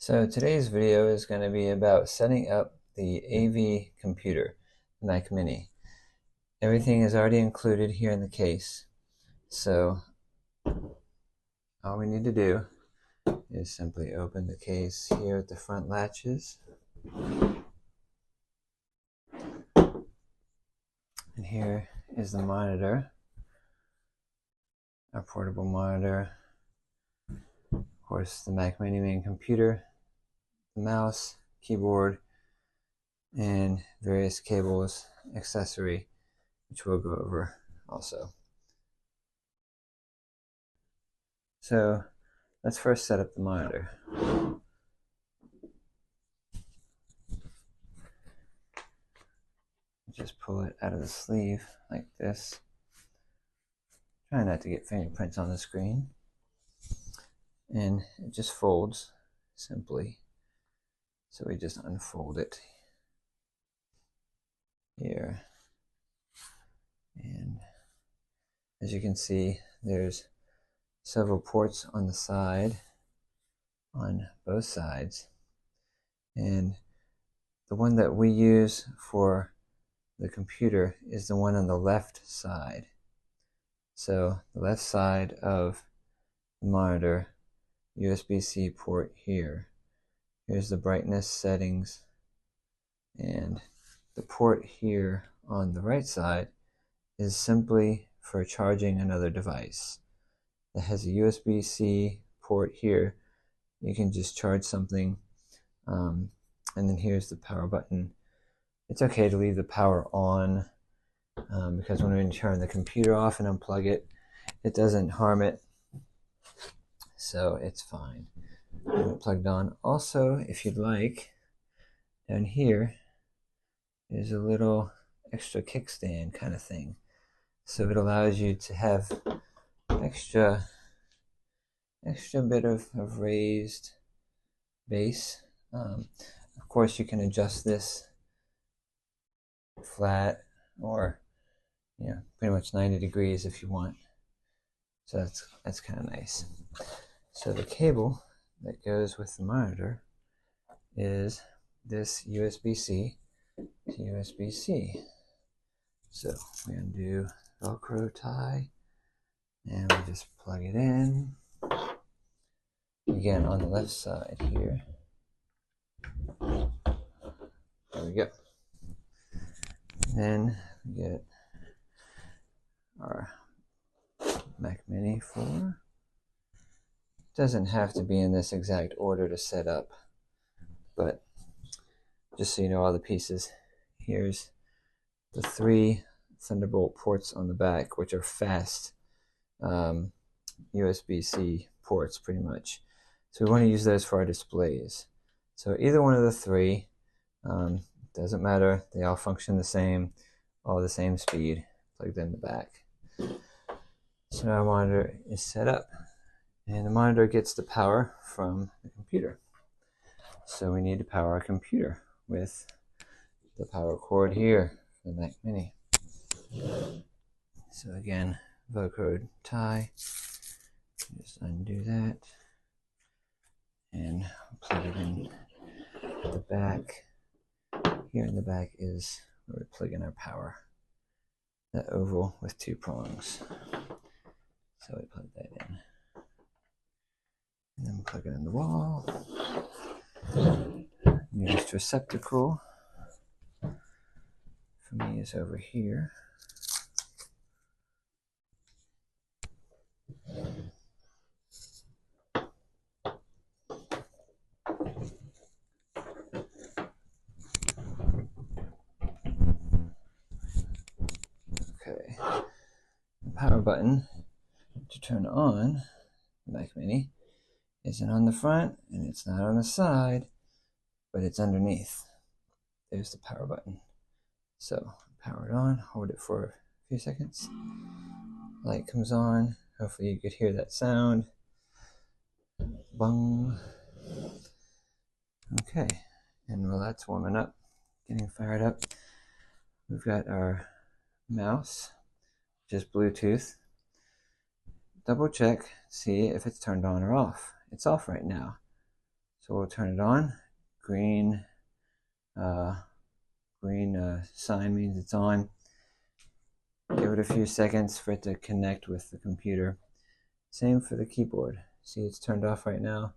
So today's video is going to be about setting up the AV computer, the Mac Mini. Everything is already included here in the case. So all we need to do is simply open the case here at the front latches. And here is the monitor, our portable monitor. Of course, the Mac Mini main computer, the mouse, keyboard, and various cables, accessory, which we'll go over also. So let's first set up the monitor. Just pull it out of the sleeve like this. Try not to get fingerprints on the screen. And it just folds simply. So we just unfold it here. And as you can see, there's several ports on the side, on both sides. And the one that we use for the computer is the one on the left side. So the left side of the monitor, USB-C port here. Here's the brightness settings, and the port here on the right side is simply for charging another device. It has a USB-C port here. You can just charge something, and then here's the power button. It's okay to leave the power on because when we turn the computer off and unplug it, it doesn't harm it, so it's fine. Have it plugged on. Also, if you'd like, down here is a little extra kickstand kind of thing, so it allows you to have extra bit of raised base. Of course, you can adjust this flat or pretty much 90 degrees if you want. So that's kind of nice. So the cable that goes with the monitor is this USB-C to USB-C. So we undo Velcro tie and we just plug it in. Again, on the left side here. There we go. Then we get our Mac Mini 4. Doesn't have to be in this exact order to set up, but just so you know all the pieces, here's the 3 Thunderbolt ports on the back, which are fast USB-C ports pretty much. So we want to use those for our displays. So either one of the 3, doesn't matter, they all function the same, all the same speed, plugged in the back. So now our monitor is set up, and the monitor gets the power from the computer. So we need to power our computer with the power cord here for the Mac Mini. So again, Velcro tie, just undo that, and plug it in the back. Here in the back is where we plug in our power, that oval with 2 prongs. So we plug that in, and then plug it in the wall. Nearest receptacle for me is over here. Okay, the power button to turn on the Mac Mini isn't on the front and it's not on the side, but it's underneath. There's the power button. So power it on, hold it for a few seconds. Light comes on. Hopefully you could hear that sound. Bung. Okay, and while that's warming up, getting fired up, we've got our mouse, which is Bluetooth. Double check, see if it's turned on or off. It's off right now. So we'll turn it on. Green sign means it's on. Give it a few seconds for it to connect with the computer. Same for the keyboard. See, it's turned off right now.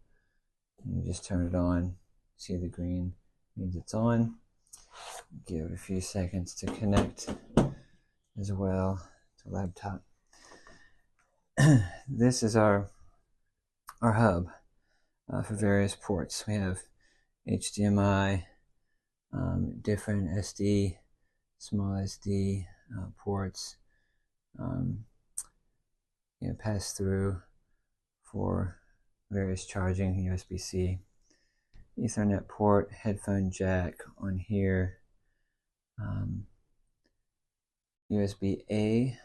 And you just turn it on. See, the green means it's on. Give it a few seconds to connect as well to laptop. This is our hub for various ports. We have HDMI, different SD, small SD ports, pass through for various charging, USB-C, Ethernet port, headphone jack on here, USB-A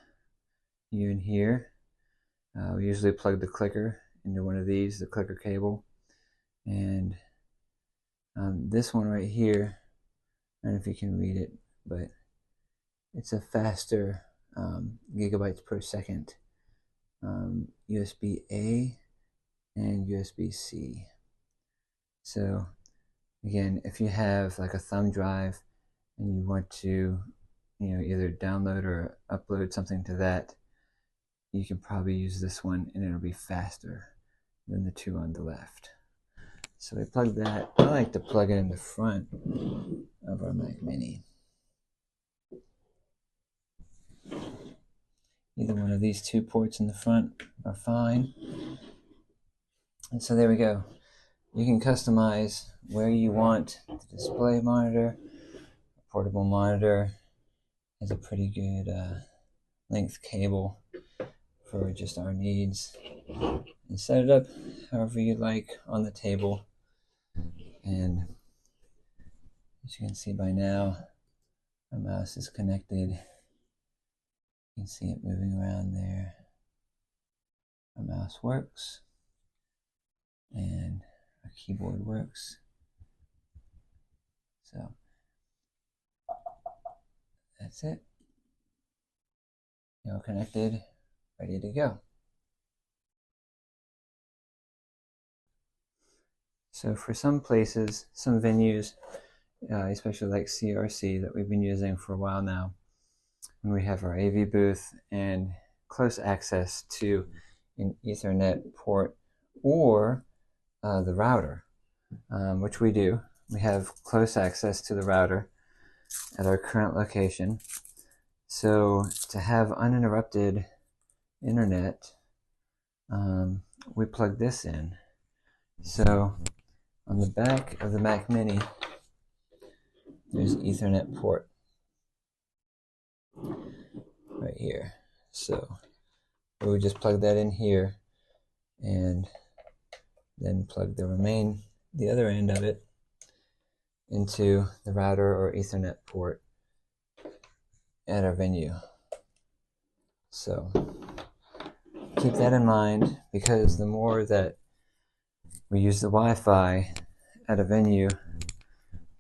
in here. We usually plug the clicker into one of these, the clicker cable, and this one right here, I don't know if you can read it, but it's a faster gigabytes per second USB-A and USB-C. So again, if you have like a thumb drive and you want to either download or upload something to that, you can probably use this one and it'll be faster than the two on the left. So we plug that. I like to plug it in the front of our Mac Mini. Either one of these two ports in the front are fine. And so there we go. You can customize where you want the display monitor. A portable monitor has a pretty good length cable for just our needs. And set it up however you like on the table. And as you can see by now, our mouse is connected. You can see it moving around there. Our mouse works. And our keyboard works. So that's it. You're connected, ready to go. So for some places, some venues, especially like CRC that we've been using for a while now, when we have our AV booth and close access to an Ethernet port or the router, which we do. We have close access to the router at our current location. So to have uninterrupted internet, we plug this in. So on the back of the Mac Mini, there's Ethernet port right here. So we would just plug that in here and then plug the other end of it into the router or Ethernet port at our venue. So keep that in mind, because the more that we use the Wi-Fi at a venue,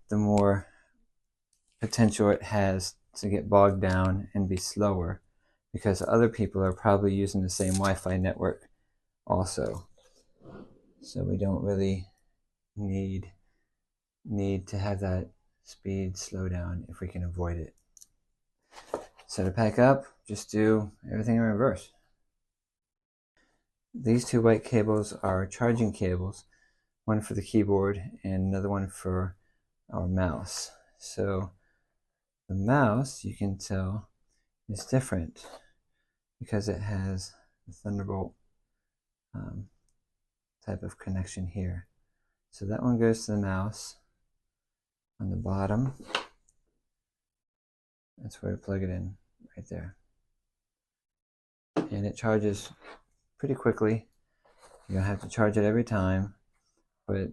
the more potential it has to get bogged down and be slower, because other people are probably using the same Wi-Fi network also. So we don't really need to have that speed slow down if we can avoid it. So to pack up, just do everything in reverse. These two white cables are charging cables, one for the keyboard and another one for our mouse. So the mouse, you can tell, is different because it has the Thunderbolt type of connection here. So that one goes to the mouse on the bottom. That's where we plug it in, right there. And it charges pretty quickly. You don't have to charge it every time, but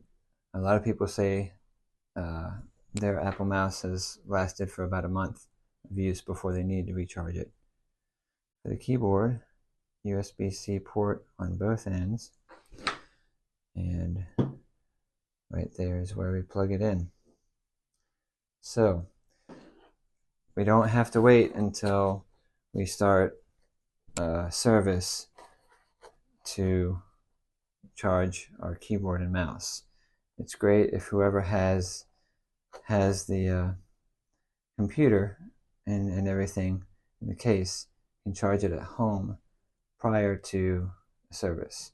a lot of people say their Apple mouse has lasted for about a month of use before they need to recharge it. For the keyboard, USB-C port on both ends, and right there is where we plug it in. So we don't have to wait until we start service to charge our keyboard and mouse. it's great if whoever has the computer and everything in the case can charge it at home prior to service.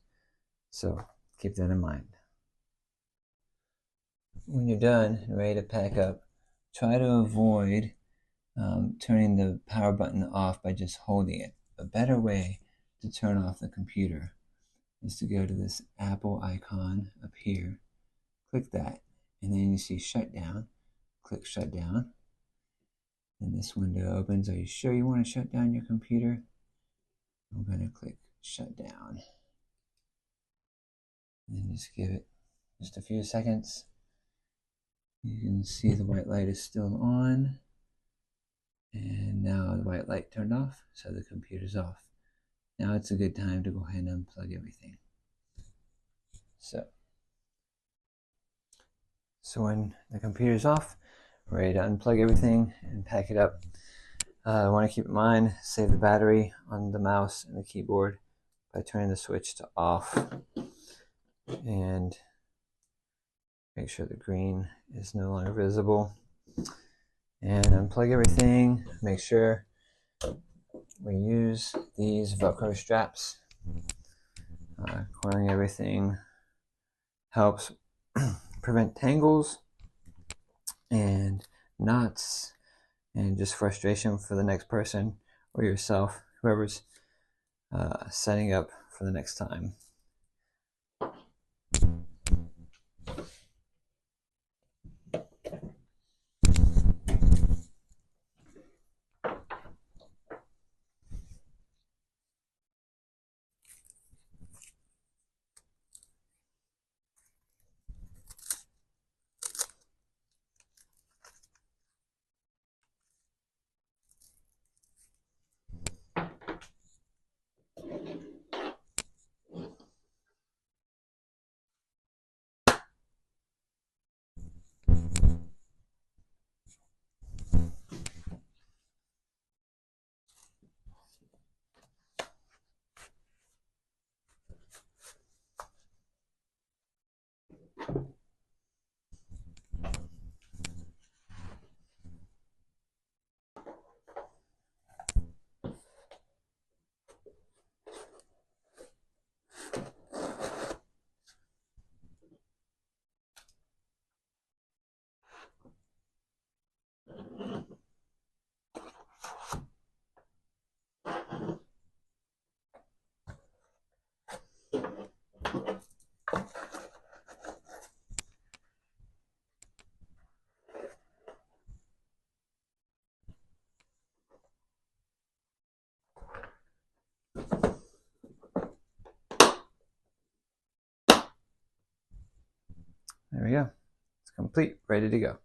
So keep that in mind. When you're done and ready to pack up, try to avoid turning the power button off by just holding it. A better way to turn off the computer is to go to this Apple icon up here, click that, and then you see shutdown. Click shutdown, and this window opens. Are you sure you want to shut down your computer? I'm going to click shutdown, and then just give it just a few seconds. You can see the white light is still on, and now the white light turned off, so the computer's off. Now it's a good time to go ahead and unplug everything. So when the computer's off, we're ready to unplug everything and pack it up. I want to keep in mind, save the battery on the mouse and the keyboard by turning the switch to off, and make sure the green is no longer visible. And unplug everything. Make sure we use these Velcro straps. Coiling everything helps prevent tangles and knots and just frustration for the next person or yourself, whoever's setting up for the next time. There we go. It's complete, ready to go.